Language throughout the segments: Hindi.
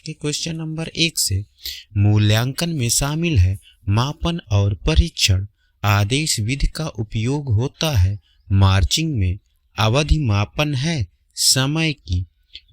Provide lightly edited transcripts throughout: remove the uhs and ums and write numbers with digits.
के क्वेश्चन नंबर 1 से मूल्यांकन में शामिल है मापन और परीक्षण। आदेश विधि का उपयोग होता है मार्चिंग में। अवधि मापन है समय की।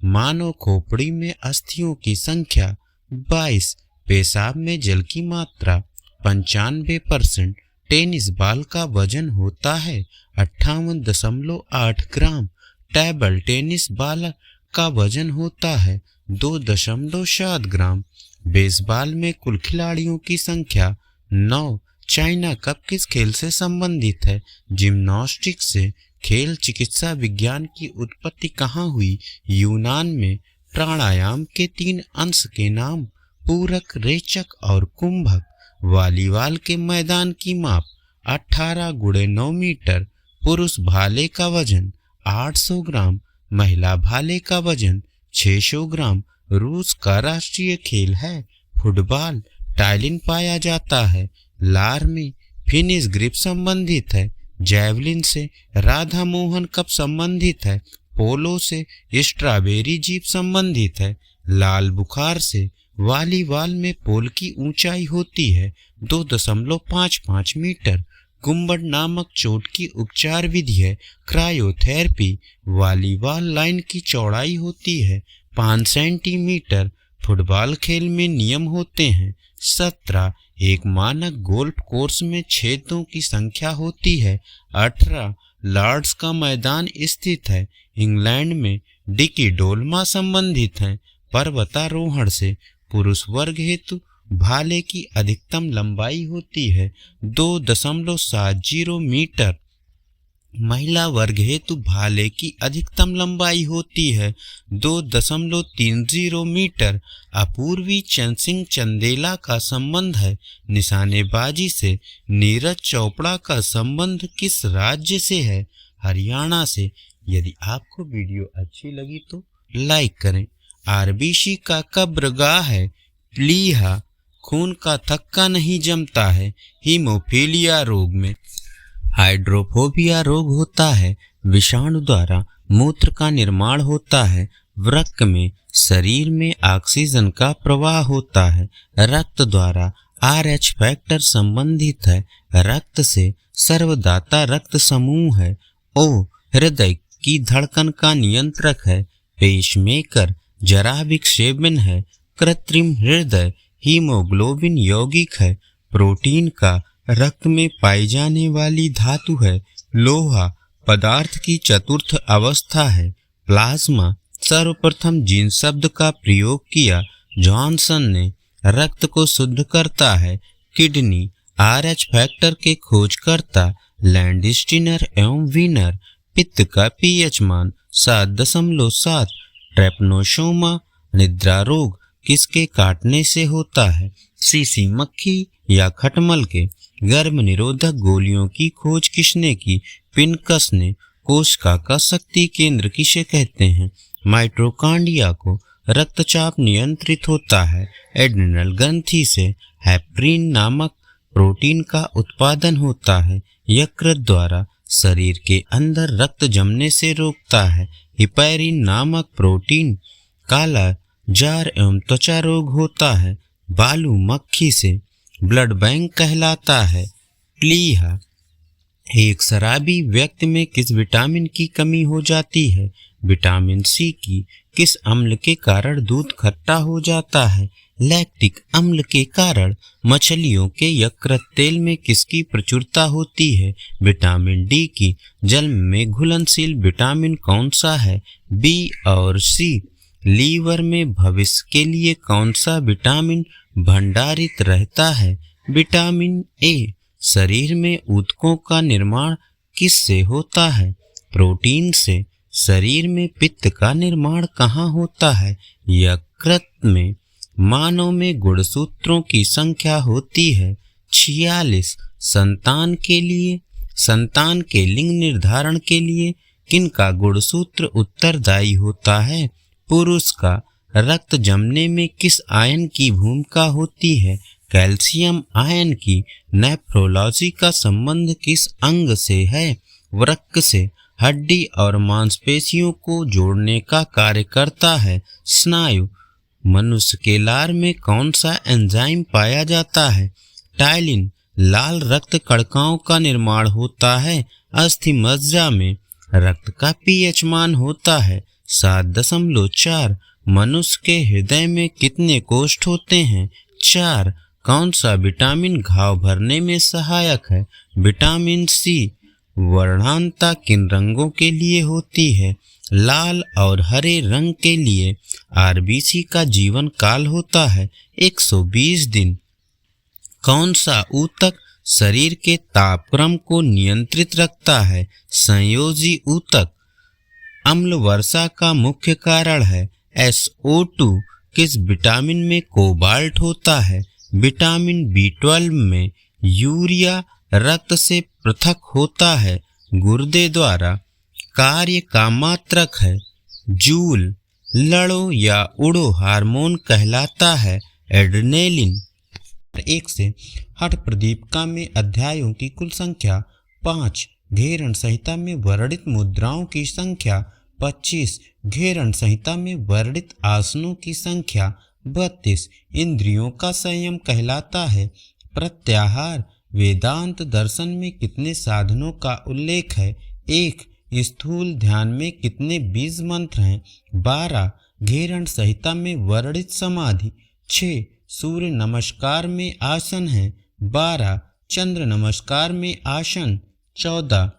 मानव खोपड़ी में अस्थियों की संख्या 22। पेशाब में जल की मात्रा 95%। टेनिस बॉल का वजन होता है 58.8 ग्राम। टेबल टेनिस बॉल का वजन होता है 2.7 ग्राम। बेसबॉल में कुल खिलाड़ियों की संख्या 9। चाइना कप किस खेल से संबंधित है? जिम्नास्टिक्स से। खेल चिकित्सा विज्ञान की उत्पत्ति कहाँ हुई? यूनान में। प्राणायाम के 3 अंश के नाम? पूरक, रेचक और कुंभक। वॉलीबॉल के मैदान की माप 18 × 9 मीटर। पुरुष भाले का वजन 800 ग्राम। महिला भाले का वजन 600 ग्राम। रूस का राष्ट्रीय खेल है फुटबॉल। टाइलिन पाया जाता है लार में। फिनिश ग्रिप संबंधित है जैवलिन से। राधा मोहन कप संबंधित है पोलो से। स्ट्रॉबेरी जीप संबंधित है लाल बुखार से। वॉलीबॉल में पोल की ऊंचाई होती है 2.55 मीटर। गुम्बद नामक चोट की उपचार विधि है क्रायोथेरेपी। वॉलीबॉल लाइन की चौड़ाई होती है 5 सेंटीमीटर। फुटबॉल खेल में नियम होते हैं 17। एक मानक गोल्फ कोर्स में छेदों की संख्या होती है 18। लॉर्ड्स का मैदान स्थित है इंग्लैंड में। डिकी डोलमा संबंधित है पर्वतारोहण से। पुरुष वर्ग हेतु भाले की अधिकतम लंबाई होती है 2.70 मीटर। महिला वर्ग हेतु भाले की अधिकतम लंबाई होती है 2.30 मीटर। अपूर्वी चंद सिंह चंदेला का संबंध है निशानेबाजी से। नीरज चोपड़ा का संबंध किस राज्य से है? हरियाणा से। यदि आपको वीडियो अच्छी लगी तो लाइक करें। आरबीसी का कब्रगाह है प्लीहा। खून का थक्का नहीं जमता है हीमोफीलिया रोग में। हाइड्रोफोबिया रोग होता है विषाणु द्वारा। मूत्र का निर्माण होता है वृक्क में। शरीर में ऑक्सीजन का प्रवाह होता है रक्त द्वारा। RH फैक्टर संबंधित है रक्त से। सर्वदाता रक्त समूह है O। हृदय की धड़कन का नियंत्रक है पेसमेकर। जरा विक्षेपण है कृत्रिम हृदय। हीमोग्लोबिन यौगिक है प्रोटीन का। रक्त में पाई जाने वाली धातु है लोहा। पदार्थ की चतुर्थ अवस्था है प्लाज्मा। सर्वप्रथम जिन शब्द का प्रयोग किया जॉनसन ने। रक्त को शुद्ध करता है किडनी। RH फैक्टर के खोजकर्ता लैंडस्टीनर एवं वीनर। पित्त का pH मान 7.7। ट्रेपनोसोमा निद्रा रोग किसके काटने से होता है? सीसी मक्खी या खटमल के। गर्भ निरोधक गोलियों की खोज किसने की? पिनकस ने। कोशिका का शक्ति केंद्र किसे कहते हैं? माइटोकॉन्ड्रिया को। रक्तचाप नियंत्रित होता है एड्रिनल ग्रंथि से। हेपरिन नामक प्रोटीन का उत्पादन होता है यकृत द्वारा। शरीर के अंदर रक्त जमने से रोकता है हिपैरिन नामक प्रोटीन। काला जार एवं त्वचा रोग होता है बालू मक्खी से। ब्लड बैंक कहलाता है प्लीहा। एक शराबी व्यक्ति में किस विटामिन की कमी हो जाती है? विटामिन सी की। किस अम्ल के कारण दूध खट्टा हो जाता है? लैक्टिक अम्ल के कारण। मछलियों के यकृत तेल में किसकी प्रचुरता होती है? विटामिन डी की। जल में घुलनशील विटामिन कौन सा है? बी और सी। लीवर में भविष्य के लिए कौन सा विटामिन भंडारित रहता है? Vitamin A. शरीर में ऊतकों का निर्माण किससे होता है? प्रोटीन से। शरीर में पित्त का निर्माण कहाँ होता है? यकृत में। मानव में गुणसूत्रों की संख्या होती है 46। संतान के लिंग निर्धारण के लिए किनका गुणसूत्र उत्तरदायी होता है? पुरुष का। रक्त जमने में किस आयन की भूमिका होती है? कैल्शियम आयन की। नेफ्रोलॉजी का संबंध किस अंग से है? वृक्क से। हड्डी और मांसपेशियों को जोड़ने का कार्य करता है स्नायु। मनुष्य के लार में कौन सा एंजाइम पाया जाता है? टाइलिन। लाल रक्त कणिकाओं का निर्माण होता है। अस्थि मज्जा में रक्त का पीएच मान होता है 7.4। मनुष्य के हृदय में कितने कोष्ठ होते हैं? 4। कौन सा विटामिन घाव भरने में सहायक है? Vitamin C. वर्णांता किन रंगों के लिए होती है? लाल और हरे रंग के लिए। आरबीसी का जीवन काल होता है 120 दिन। कौन सा ऊतक शरीर के तापक्रम को नियंत्रित रखता है? संयोजी ऊतक। अम्ल वर्षा का मुख्य कारण है SO2। किस विटामिन में कोबाल्ट होता है? विटामिन B12 में। यूरिया रक्त से पृथक होता है गुर्दे द्वारा। कार्य का मात्रक है जूल। लड़ो या उड़ो हार्मोन कहलाता है एड्रेनालिन। 1 से हठ प्रदीपिका में अध्यायों की कुल संख्या 5। घेरण संहिता में वर्णित मुद्राओं की संख्या 25। घेरण संहिता में वर्णित आसनों की संख्या 32। इंद्रियों का संयम कहलाता है प्रत्याहार। वेदांत दर्शन में कितने साधनों का उल्लेख है? 1। स्थूल ध्यान में कितने बीज मंत्र हैं? 12। घेरण संहिता में वर्णित समाधि 6। सूर्य नमस्कार में आसन है 12। चंद्र नमस्कार में आसन 14।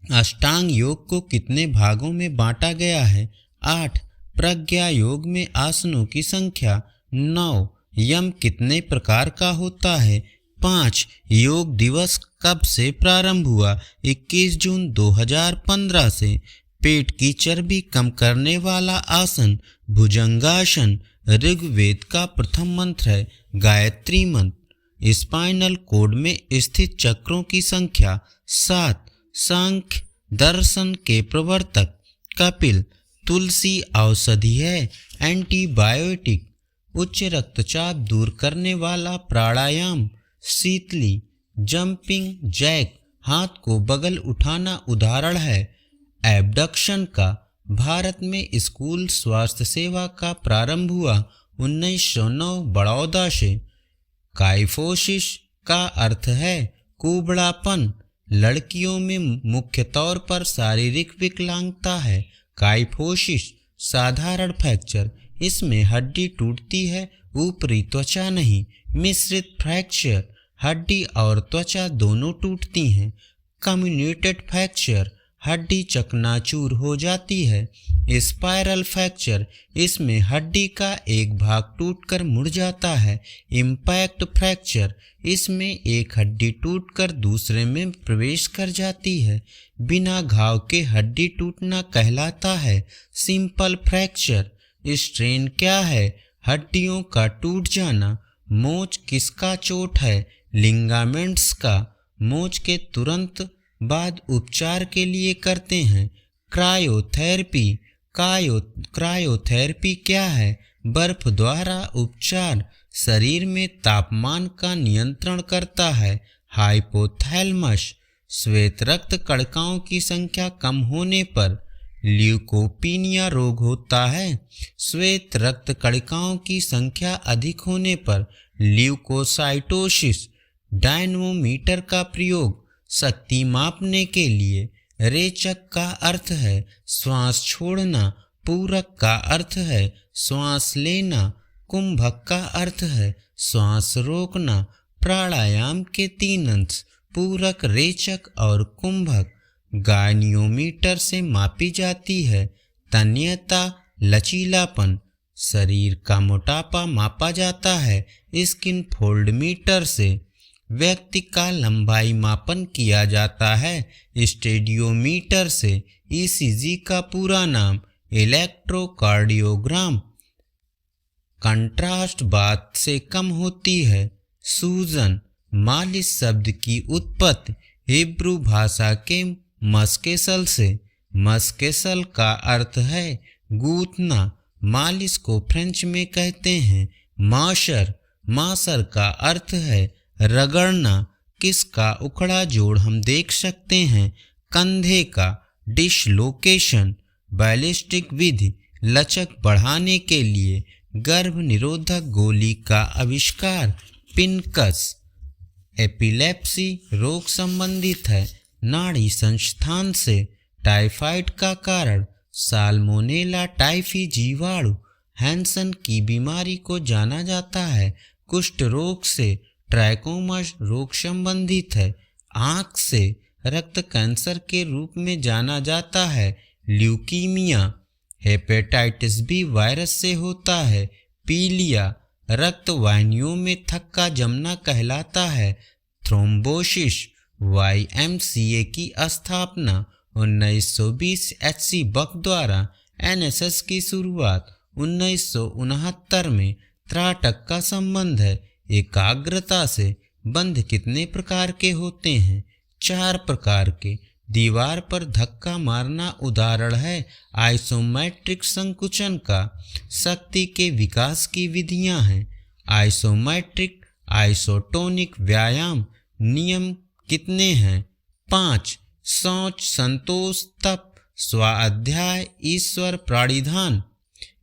अष्टांग योग को कितने भागों में बांटा गया है? 8। प्रज्ञा योग में आसनों की संख्या 9। यम कितने प्रकार का होता है? 5। योग दिवस कब से प्रारंभ हुआ? 21 जून 2015 से। पेट की चर्बी कम करने वाला आसन भुजंगासन। ऋग्वेद का प्रथम मंत्र है गायत्री मंत्र। स्पाइनल कोड में स्थित चक्रों की संख्या 7। सांख्य दर्शन के प्रवर्तक कपिल। तुलसी औषधि है एंटीबायोटिक। उच्च रक्तचाप दूर करने वाला प्राणायाम शीतली। जंपिंग जैक हाथ को बगल उठाना उदाहरण है एबडक्शन का। भारत में स्कूल स्वास्थ्य सेवा का प्रारंभ हुआ 1909 बड़ौदा से। काइफोसिस का अर्थ है कुबड़ापन। लड़कियों में मुख्य तौर पर शारीरिक विकलांगता है काइफोसिस। साधारण फ्रैक्चर, इसमें हड्डी टूटती है ऊपरी त्वचा नहीं। मिश्रित फ्रैक्चर, हड्डी और त्वचा दोनों टूटती हैं। कम्युनेटेड फ्रैक्चर, हड्डी चकनाचूर हो जाती है। स्पाइरल फ्रैक्चर, इसमें हड्डी का एक भाग टूटकर मुड़ जाता है। इम्पैक्ट फ्रैक्चर, इसमें एक हड्डी टूटकर दूसरे में प्रवेश कर जाती है। बिना घाव के हड्डी टूटना कहलाता है सिंपल फ्रैक्चर। स्ट्रेन क्या है? हड्डियों का टूट जाना। मोच किसका चोट है? लिगामेंट्स का। मोच के तुरंत बाद उपचार के लिए करते हैं क्रायोथेरेपी। क्रायोथेरेपी क्या है? बर्फ द्वारा उपचार। शरीर में तापमान का नियंत्रण करता है हाइपोथैलेमस। श्वेत रक्त कणिकाओं की संख्या कम होने पर ल्यूकोपीनिया रोग होता है। श्वेत रक्त कणिकाओं की संख्या अधिक होने पर ल्यूकोसाइटोसिस। डायनमोमीटर का प्रयोग शक्ति मापने के लिए। रेचक का अर्थ है श्वास छोड़ना। पूरक का अर्थ है श्वास लेना। कुंभक का अर्थ है श्वास रोकना। प्राणायाम के 3 अंश पूरक, रेचक और कुंभक गायनियोमीटर से मापी जाती है। तन्यता, लचीलापन। शरीर का मोटापा मापा जाता है स्किन फोल्ड मीटर से। व्यक्ति का लंबाई मापन किया जाता है स्टेडियोमीटर से। ईसीजी का पूरा नाम इलेक्ट्रोकार्डियोग्राम। कंट्रास्ट बात से कम होती है सूजन। मालिश शब्द की उत्पत्ति हिब्रू भाषा के मस्केसल से। मस्केसल का अर्थ है गूंथना। मालिश को फ्रेंच में कहते हैं माशर। माशर का अर्थ है रगड़ना। किसका उखड़ा जोड़ हम देख सकते हैं? कंधे का। डिसलोकेशन बैलिस्टिक विधि लचक बढ़ाने के लिए। गर्भ निरोधक गोली का आविष्कार पिनकस। एपिलेप्सी रोग संबंधित है नाड़ी संस्थान से। टाइफाइड का कारण साल्मोनेला टाइफी जीवाणु हैंसन की बीमारी को जाना जाता है। कुष्ठ रोग से ट्राइकोमस रोग संबंधित है। आँख से रक्त कैंसर के रूप में जाना जाता है। ल्यूकीमिया हेपेटाइटिस बी वायरस से होता है। पीलिया रक्त वाहिनियों में थक्का जमना कहलाता है। थ्रोम्बोसिस YMCA की स्थापना 1920 HC बक द्वारा। NSS की शुरुआत 1969 में। त्राटक का संबंध है एकाग्रता से। बंध कितने प्रकार के होते हैं? 4 प्रकार के। दीवार पर धक्का मारना उदाहरण है आइसोमेट्रिक संकुचन का। शक्ति के विकास की विधियां हैं आइसोमेट्रिक आइसोटोनिक व्यायाम। नियम कितने हैं? 5। शौच संतोष तप स्वाध्याय ईश्वर प्राणिधान।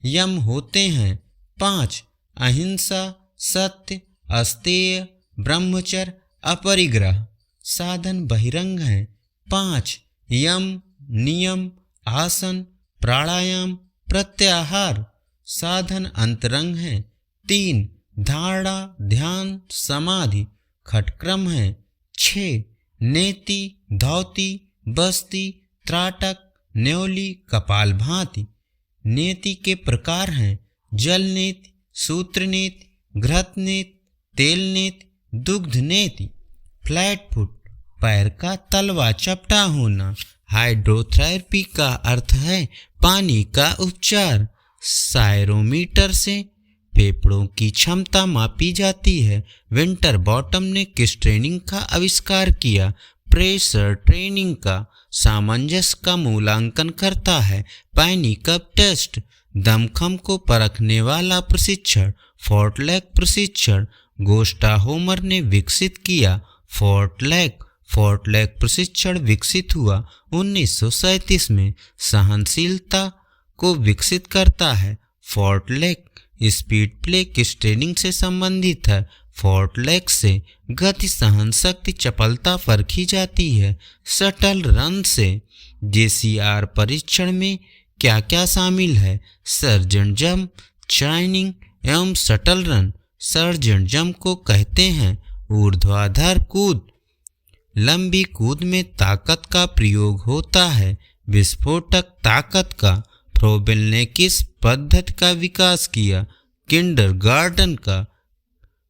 यम होते हैं 5। अहिंसा सत्य अस्तेय ब्रह्मचर्य अपरिग्रह। साधन बहिरंग हैं 5। यम नियम आसन प्राणायाम प्रत्याहार। साधन अंतरंग हैं 3। धारणा ध्यान समाधि। खटक्रम हैं 6। नेति धौती बस्ती त्राटक न्योली कपालभाति। नेति के प्रकार हैं जल नेति सूत्र नेति घृत नेति तेल नेति दुग्ध नेति। फ्लैट फुट पैर का तलवा चपटा होना। हाइड्रोथेरेपी का अर्थ है पानी का उपचार। सायरोमीटर से फेफड़ों की क्षमता मापी जाती है। विंटर बॉटम ने किस ट्रेनिंग का आविष्कार किया? प्रेशर ट्रेनिंग का। सामंजस्य का मूल्यांकन करता है पैनी कप टेस्ट। दमखम को परखने वाला प्रशिक्षण फोर्टलैक प्रशिक्षण गोस्टा होमर ने विकसित किया। फोर्टलैक प्रशिक्षण विकसित हुआ 1937 में। सहनशीलता को विकसित करता है। फोर्टलैक स्पीड प्ले किस ट्रेनिंग से संबंधित है? फोर्टलैक से गति सहन शक्ति चपलता परखी जाती है। शटल रन से। JCR परीक्षण में क्या क्या शामिल है? सर्जेंट जंप ट्रेनिंग एवं शटल रन। सर्जेंट जंप को कहते हैं ऊर्ध्वाधर कूद। लंबी कूद में ताकत का प्रयोग होता है। विस्फोटक ताकत का। फ्रोबेल ने किस पद्धति का विकास किया? किंडरगार्टन का।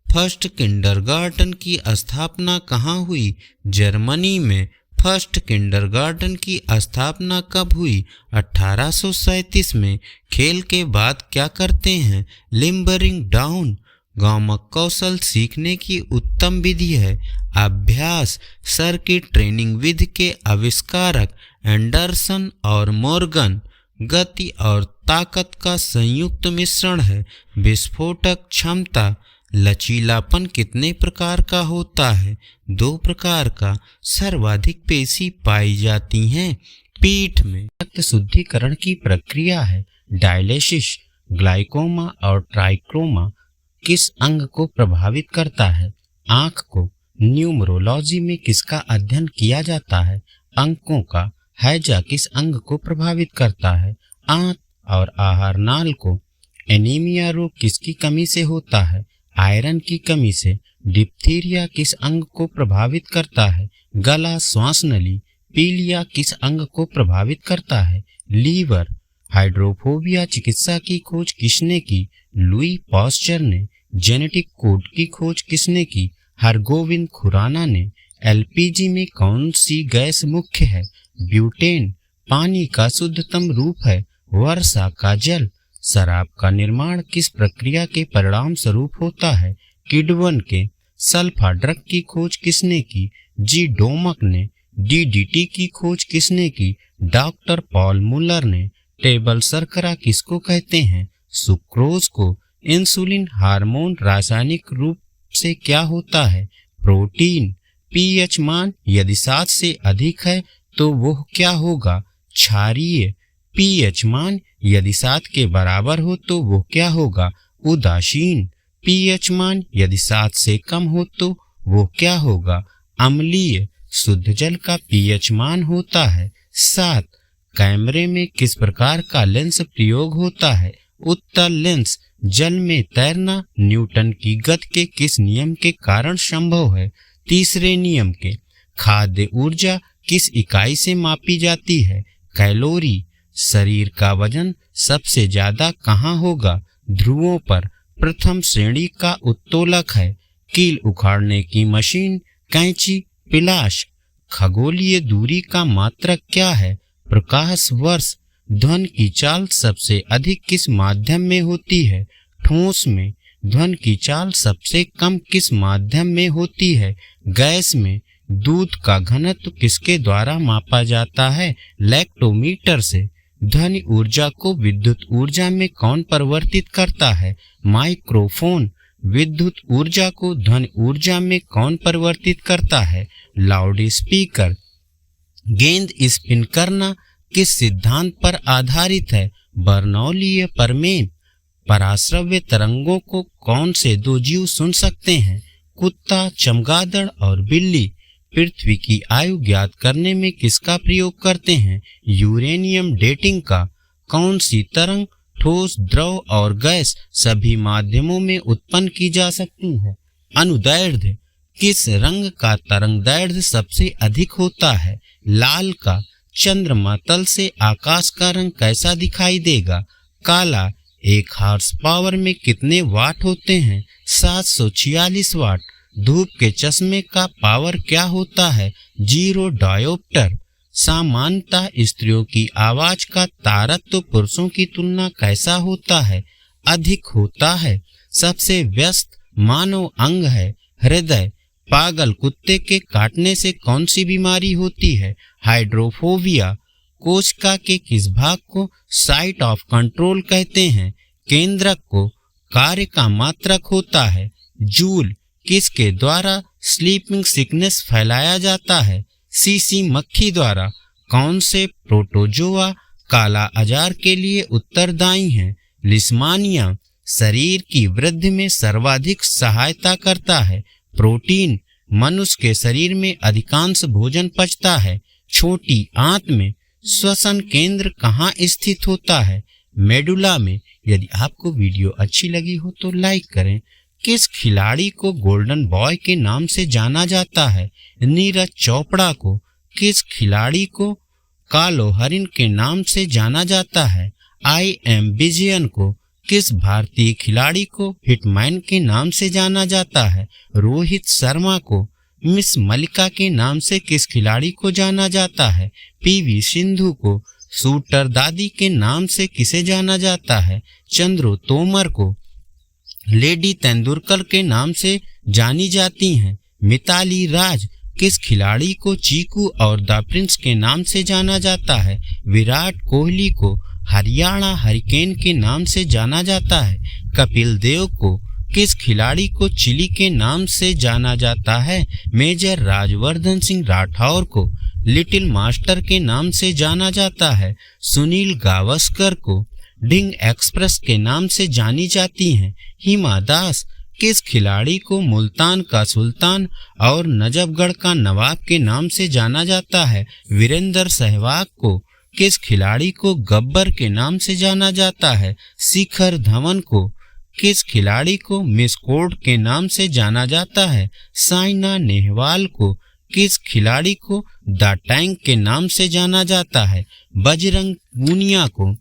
फर्स्ट किंडरगार्टन की स्थापना कहाँ हुई? जर्मनी में। फर्स्ट किंडरगार्टन की स्थापना कब हुई? 1837 में। खेल के बाद क्या करते हैं? Limbering down. गामक कौशल सीखने की उत्तम विधि है अभ्यास। सर्किट ट्रेनिंग विधि के आविष्कारक एंडरसन और मॉर्गन। गति और ताकत का संयुक्त मिश्रण है। विस्फोटक क्षमता। लचीलापन कितने प्रकार का होता है? 2 प्रकार का। सर्वाधिक पेशी पाई जाती हैं पीठ में। रक्त शुद्धिकरण की प्रक्रिया है डायलिसिस। ग्लाइकोमा और ट्राइक्रोमा किस अंग को प्रभावित करता है? आंख को। न्यूमरोलॉजी में किसका अध्ययन किया जाता है? अंकों का। हैजा किस अंग को प्रभावित करता है? आंत और आहार नाल को। एनीमिया रोग किसकी कमी से होता है? आयरन की कमी से। डिप्थीरिया किस अंग को प्रभावित करता है? गला श्वास नली। पीलिया किस अंग को प्रभावित करता है? लीवर। हाइड्रोफोबिया चिकित्सा की खोज किसने की? लुई पास्चर ने। जेनेटिक कोड की खोज किसने की? हरगोविंद खुराना ने। LPG में कौन सी गैस मुख्य है? ब्यूटेन। पानी का शुद्धतम रूप है वर्षा का जल। शराब का निर्माण किस प्रक्रिया के परिणाम स्वरूप होता है? किडवन के। सल्फा ड्रग की खोज किसने की? G. डोमक ने। DDT की खोज किसने की? डॉक्टर पॉल मुलर ने। टेबल शर्करा किसको कहते हैं? सुक्रोज को। इंसुलिन हार्मोन रासायनिक रूप से क्या होता है? प्रोटीन। pH मान यदि 7 से अधिक है तो वह क्या होगा? क्षारीय। pH मान यदि 7 के बराबर हो तो वह क्या होगा? उदासीन। पीएच मान यदि 7 से कम हो तो वो क्या होगा? अम्लीय। शुद्ध जल का पीएच मान होता है 7। कैमरे में किस प्रकार का लेंस प्रयोग होता है? उत्तल लेंस। जल में तैरना न्यूटन की गति के किस नियम के कारण संभव है? तीसरे नियम के। खाद्य ऊर्जा किस इकाई से मापी जाती है? कैलोरी। शरीर का वजन सबसे ज्यादा कहाँ होगा? ध्रुवों पर। प्रथम श्रेणी का उत्तोलक है। कील उखाड़ने की मशीन, कैंची, पिलाश। खगोलीय दूरी का मात्रक क्या है? प्रकाश वर्ष। ध्वनि की चाल सबसे अधिक किस माध्यम में होती है? ठोस में। ध्वनि की चाल सबसे कम किस माध्यम में होती है? गैस में। दूध का घनत्व किसके द्वारा मापा जाता है? लैक्टोमीटर से। ध्वनि ऊर्जा को विद्युत ऊर्जा में कौन परिवर्तित करता है? माइक्रोफोन। विद्युत ऊर्जा को ध्वनि ऊर्जा में कौन परिवर्तित करता है? Loud speaker. गेंद स्पिन करना किस सिद्धांत पर आधारित है? बर्नौलीय प्रमेय। पराश्रव्य तरंगों को कौन से 2 जीव सुन सकते हैं? कुत्ता, चमगादड़ और बिल्ली। पृथ्वी की आयु ज्ञात करने में किसका प्रयोग करते हैं? यूरेनियम डेटिंग का। कौन सी तरंग ठोस, द्रव और गैस सभी माध्यमों में उत्पन्न की जा सकती है? अनुदैर्ध्य। किस रंग का तरंग दैर्ध्य सबसे अधिक होता है? लाल का। चंद्रमा तल से आकाश का रंग कैसा दिखाई देगा? काला। 1 हॉर्स पावर में कितने वाट होते हैं? 746 वाट। धूप के चश्मे का पावर क्या होता है? 0 डायोप्टर। सामान्यतः स्त्रियों की आवाज का तारतम्य पुरुषों की तुलना कैसा होता है? अधिक होता है। सबसे व्यस्त मानव अंग है हृदय। पागल कुत्ते के काटने से कौन सी बीमारी होती है? हाइड्रोफोबिया। कोशिका के किस भाग को साइट ऑफ कंट्रोल कहते हैं? केंद्रक को। कार्य का मात्रक होता है जूल। किसके द्वारा स्लीपिंग सिकनेस फैलाया जाता है? सीसी मक्खी द्वारा। कौन से प्रोटोजोआ काला अजार के लिए उत्तरदायी हैं? लिस्मानिया। शरीर की वृद्धि में सर्वाधिक सहायता करता है प्रोटीन। मनुष्य के शरीर में अधिकांश भोजन पचता है छोटी आंत में। श्वसन केंद्र कहाँ स्थित होता है? मेडुला में। यदि आपको वीडियो अच्छी लगी हो तो लाइक करें। किस खिलाड़ी को गोल्डन बॉय के नाम से जाना जाता है? नीरज चोपड़ा को। किस खिलाड़ी को कालो हरिण के नाम से जाना जाता है? IM विजयन को। किस भारतीय खिलाड़ी को हिटमैन के नाम से जाना जाता है? रोहित शर्मा को। मिस मलिका के नाम से किस खिलाड़ी को जाना जाता है? PV सिंधु को। शूटर दादी के नाम से किसे जाना जाता है? चंद्रो तोमर को। लेडी तेंदुलकर के नाम से जानी जाती हैं मिताली राज। किस खिलाड़ी को चीकू और द प्रिंस के नाम से जाना जाता है? विराट कोहली को। हरियाणा हरिकेन के नाम से जाना जाता है कपिल देव को। किस खिलाड़ी को चिली के नाम से जाना जाता है? मेजर राजवर्धन सिंह राठौर को। लिटिल मास्टर के नाम से जाना जाता है सुनील गावस्कर को। ढिंग एक्सप्रेस के नाम से जानी जाती हैं हिमा दास। किस खिलाड़ी को मुल्तान का सुल्तान और नजफगढ़ का नवाब के नाम से जाना जाता है? वीरेंद्र सहवाग को। किस खिलाड़ी को गब्बर के नाम से जाना जाता है? शिखर धवन को। किस खिलाड़ी को मिस कोर्ट के नाम से जाना जाता है? साइना नेहवाल को। किस खिलाड़ी को द टैंक के नाम से जाना जाता है? बजरंग पूनिया को।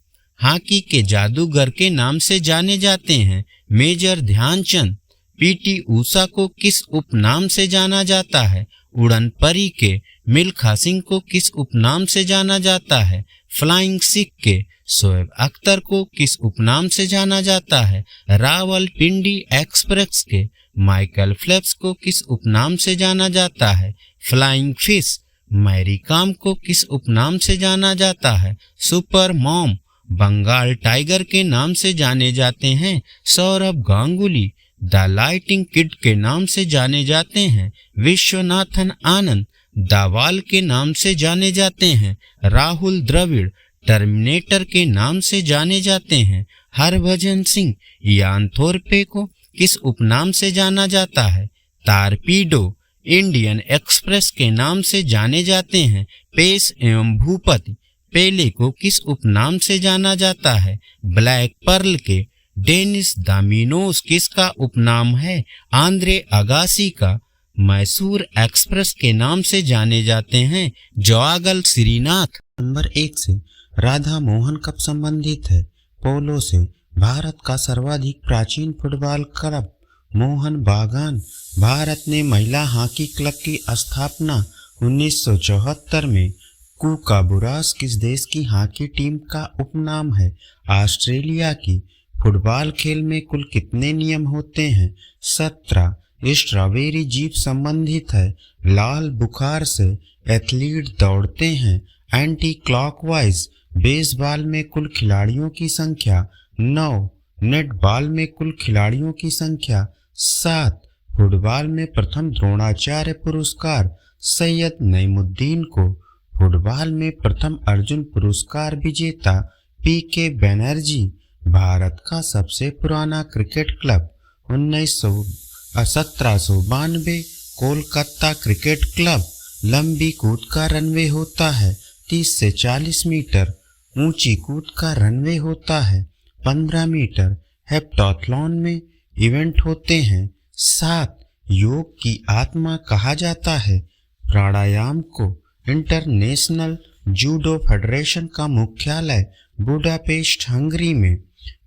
हॉकी के जादूगर के नाम से जाने जाते हैं मेजर ध्यानचंद। PT ऊषा को किस उपनाम से जाना जाता है? उड़न परी के। मिल्खा सिंह को किस उपनाम से जाना जाता है? फ्लाइंग सिख के। शोएब अख्तर को किस उपनाम से जाना जाता है? रावलपिंडी एक्सप्रेस के। माइकल फेल्प्स को किस उपनाम से जाना जाता है? Flying fish. मैरी कॉम को किस उपनाम से जाना जाता है? Super mom. बंगाल टाइगर के नाम से जाने जाते हैं Saurabh Ganguly. The lighting kid के नाम से जाने जाते हैं विश्वनाथन आनंद। दावाल के नाम से जाने जाते हैं राहुल द्रविड़। टर्मिनेटर के नाम से जाने जाते हैं हरभजन सिंह यान थोरपे को किस उपनाम से जाना जाता है? तारपीडो। इंडियन एक्सप्रेस के नाम से जाने जाते हैं पेस एवं भूपति। पेले को किस उपनाम से जाना जाता है? ब्लैक पर्ल के। डेनिस दामिनोस किसका उपनाम है? आंद्रे अगासी का। मैसूर एक्सप्रेस के नाम से जाने जाते हैं जवागल श्रीनाथ। नंबर 1 से राधा मोहन कब संबंधित है? पोलो से। भारत का सर्वाधिक प्राचीन फुटबॉल क्लब मोहन बागान। भारत ने महिला हॉकी क्लब की स्थापना 1974 में। कूकाबुरास किस देश की हॉकी टीम का उपनाम है? ऑस्ट्रेलिया की। फुटबॉल खेल में कुल कितने नियम होते हैं? 17। स्ट्रॉबेरी जीप संबंधित है लाल बुखार से। एथलीट दौड़ते हैं एंटी क्लॉकवाइज। बेसबॉल में कुल खिलाड़ियों की संख्या 9। नेटबॉल में कुल खिलाड़ियों की संख्या 7। फुटबॉल में प्रथम द्रोणाचार्य पुरस्कार सैयद नईमुद्दीन को। फुटबॉल में प्रथम अर्जुन पुरस्कार विजेता पीके बनर्जी। भारत का सबसे पुराना cricket club 1792 Kolkata cricket club. लंबी कूद का रनवे होता है 30 से 40 मीटर। ऊंची कूद का रनवे होता है 15 मीटर। हेप्टाथलॉन में इवेंट होते हैं 7। योग की आत्मा कहा जाता है प्राणायाम को। इंटरनेशनल जूडो फेडरेशन का मुख्यालय बुडापेस्ट हंगरी में।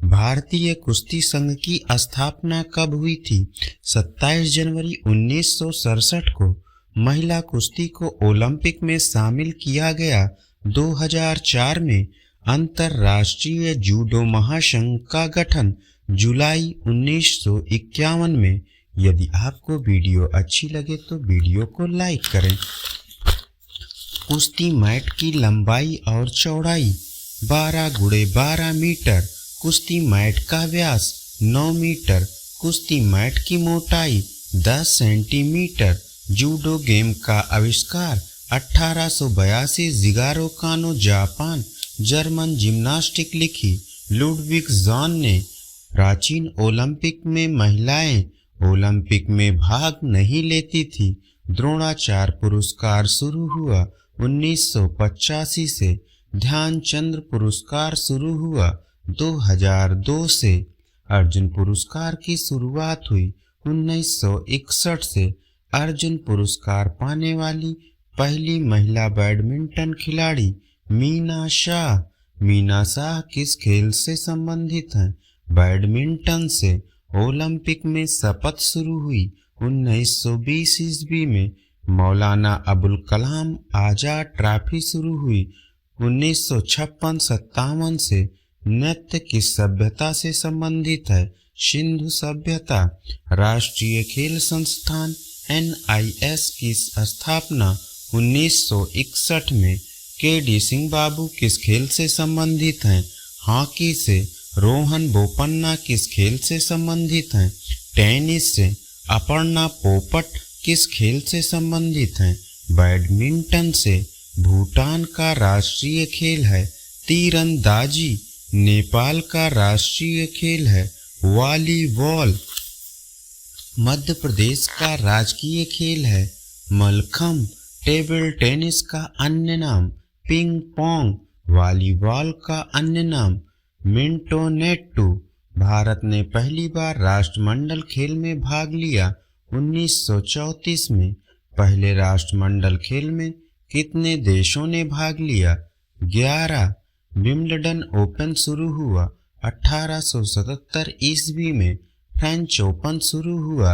भारतीय कुश्ती संघ की स्थापना कब हुई थी? 27 जनवरी 1967 को। महिला कुश्ती को ओलंपिक में शामिल किया गया 2004 में। अंतर्राष्ट्रीय जूडो महासंघ का गठन जुलाई 1951 में। यदि आपको वीडियो अच्छी लगे तो वीडियो को लाइक करें। कुश्ती मैट की लंबाई और चौड़ाई 12 × 12 मीटर। कुश्ती मैट का व्यास 9 मीटर। कुश्ती मैट की मोटाई 10 सेंटीमीटर। जूडो गेम का आविष्कार 1882 जिगारो कानो जापान। जर्मन जिम्नास्टिक लिखी लुडविग जॉन ने। प्राचीन ओलंपिक में महिलाएं ओलंपिक में भाग नहीं लेती थी। द्रोणाचार्य पुरस्कार शुरू हुआ 1985 से। ध्यानचंद पुरस्कार शुरू हुआ 2002 से। अर्जुन पुरस्कार की शुरुआत हुई 1961 से। अर्जुन पुरस्कार पाने वाली पहली महिला बैडमिंटन खिलाड़ी मीना शाह। मीना शाह किस खेल से संबंधित हैं? बैडमिंटन से। ओलंपिक में शपथ शुरू हुई 1920 ईस्वी में। मौलाना अबुल कलाम आजाद ट्रॉफी शुरू हुई 1956-57 से। नृत्य किस सभ्यता से संबंधित है? सिंधु सभ्यता। राष्ट्रीय खेल संस्थान NIS की स्थापना 1961 में। KD सिंह बाबू किस खेल से संबंधित हैं? हॉकी से। रोहन बोपन्ना किस खेल से संबंधित हैं? टेनिस से। अपर्णा पोपट किस खेल से संबंधित हैं? बैडमिंटन से। भूटान का राष्ट्रीय खेल है तीरंदाजी। नेपाल का राष्ट्रीय खेल है वॉलीबॉल। मध्य प्रदेश का राजकीय खेल है मलखम। टेबल टेनिस का अन्य नाम पिंग पोंग। वॉलीबॉल का अन्य नाम मिंटोनेट्टू। भारत ने पहली बार राष्ट्रमंडल खेल में भाग लिया 1934 में। पहले राष्ट्रमंडल खेल में कितने देशों ने भाग लिया? 11। विंबलडन ओपन शुरू हुआ 1877 ईस्वी में। फ्रेंच ओपन शुरू हुआ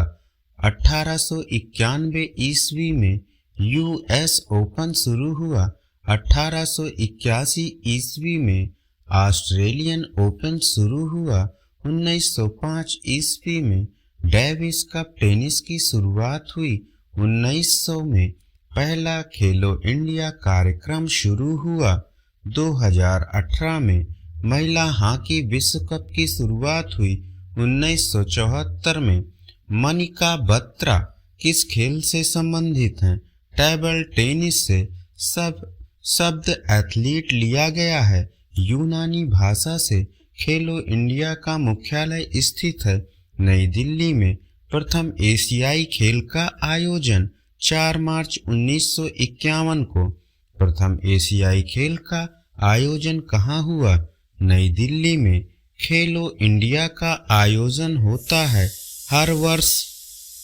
1891 ईस्वी में। US ओपन शुरू हुआ 1881 ईस्वी में। ऑस्ट्रेलियन ओपन शुरू हुआ 1905 ईस्वी में। डेविस कप टेनिस की शुरुआत हुई 1900 में। पहला खेलो इंडिया कार्यक्रम शुरू हुआ 2018 में। महिला हॉकी विश्व कप की शुरुआत हुई 1974 में। मनिका बत्रा किस खेल से संबंधित हैं? टेबल टेनिस से। शब्द एथलीट लिया गया है यूनानी भाषा से। खेलो इंडिया का मुख्यालय स्थित है नई दिल्ली में। प्रथम एशियाई खेल का आयोजन 4 मार्च 1951 को। प्रथम एशियाई खेल का आयोजन कहाँ हुआ? नई दिल्ली में। खेलो इंडिया का आयोजन होता है हर वर्ष।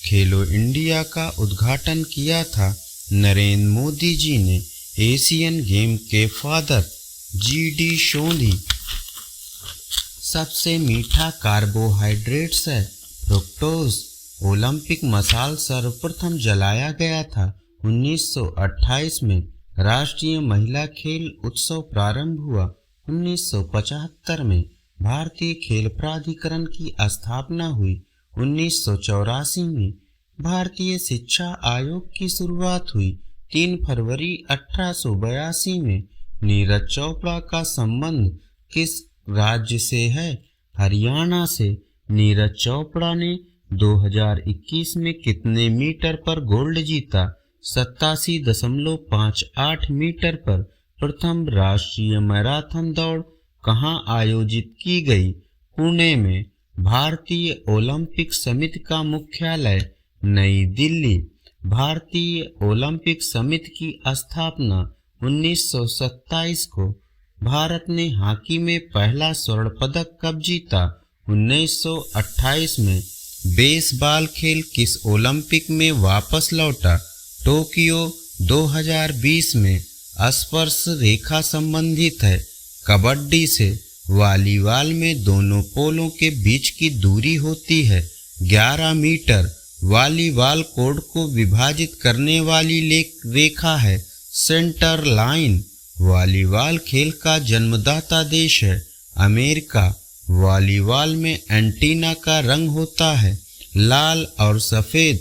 खेलो इंडिया का उद्घाटन किया था नरेंद्र मोदी जी ने। एशियन गेम के फादर GD सोंधी। सबसे मीठा कार्बोहाइड्रेट्स है फ्रुक्टोज। ओलंपिक मशाल सर्वप्रथम जलाया गया था 1928 में। राष्ट्रीय महिला खेल उत्सव प्रारंभ हुआ 1975 में। भारतीय खेल प्राधिकरण की स्थापना हुई 1984 में। भारतीय शिक्षा आयोग की शुरुआत हुई 3 फरवरी 1882 में। नीरज चोपड़ा का संबंध किस राज्य से है? हरियाणा से। नीरज चोपड़ा ने 2021 में कितने मीटर पर गोल्ड जीता? 87.58 मीटर पर। प्रथम राष्ट्रीय मैराथन दौड़ कहाँ आयोजित की गई? पुणे में। भारतीय ओलंपिक समिति का मुख्यालय नई दिल्ली। भारतीय ओलंपिक समिति की स्थापना 1927 को। भारत ने हॉकी में पहला स्वर्ण पदक कब जीता? 1928 में। बेसबॉल खेल किस ओलंपिक में वापस लौटा? टोक्यो 2020 में। स्पर्श रेखा संबंधित है कबड्डी से। वॉलीबॉल में दोनों पोलों के बीच की दूरी होती है 11 मीटर। वॉलीबॉल कोर्ट को विभाजित करने वाली रेखा है सेंटर लाइन। वॉलीबॉल खेल का जन्मदाता देश है अमेरिका। वॉलीबॉल में एंटीना का रंग होता है लाल और सफ़ेद।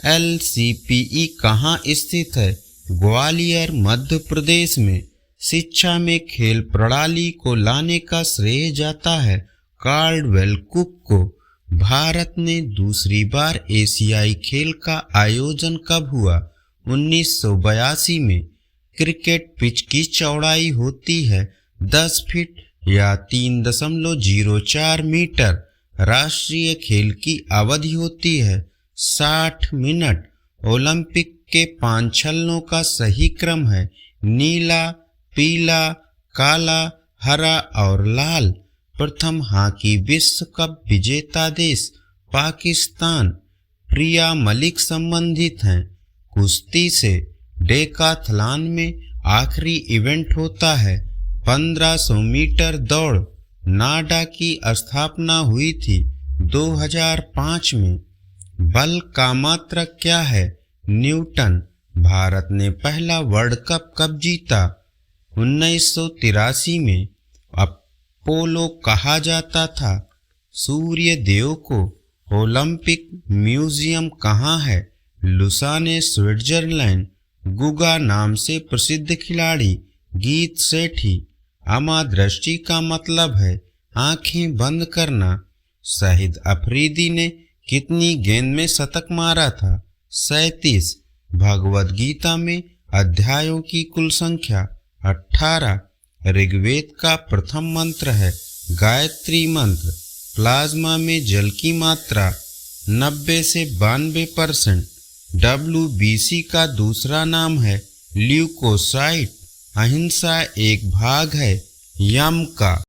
LCPE कहाँ स्थित है? ग्वालियर मध्य प्रदेश में। शिक्षा में खेल प्रणाली को लाने का श्रेय जाता है कार्लवेल कुक को। भारत ने दूसरी बार एशियाई खेल का आयोजन कब हुआ? 1982 में। क्रिकेट पिच की चौड़ाई होती है 10 फीट या 3.04 मीटर। राष्ट्रीय खेल की अवधि होती है 60 मिनट। ओलंपिक के 5 छल्लों का सही क्रम है नीला, पीला, काला, हरा और लाल। प्रथम हॉकी विश्व कप विजेता देश पाकिस्तान। प्रिया मलिक संबंधित हैं कुश्ती से। डेकाथलॉन में आखिरी इवेंट होता है 1500 मीटर दौड़। नाडा की स्थापना हुई थी 2005 में। बल का मात्रक क्या है? न्यूटन। भारत ने पहला वर्ल्ड कप कब जीता? 1983 में। अपोलो कहा जाता था सूर्य देव को। ओलंपिक म्यूजियम कहाँ है? Lausanne Switzerland. गुगा नाम से प्रसिद्ध खिलाड़ी गीत सेठी। अमादृष्टि का मतलब है आंखें बंद करना। शाहिद अफरीदी ने कितनी गेंद में शतक मारा था? 37। भगवद गीता में अध्यायों की कुल संख्या 18। ऋग्वेद का प्रथम मंत्र है गायत्री मंत्र। प्लाज्मा में जल की मात्रा 90 से 92%। WBC का दूसरा नाम है ल्यूकोसाइट। अहिंसा एक भाग है यम का।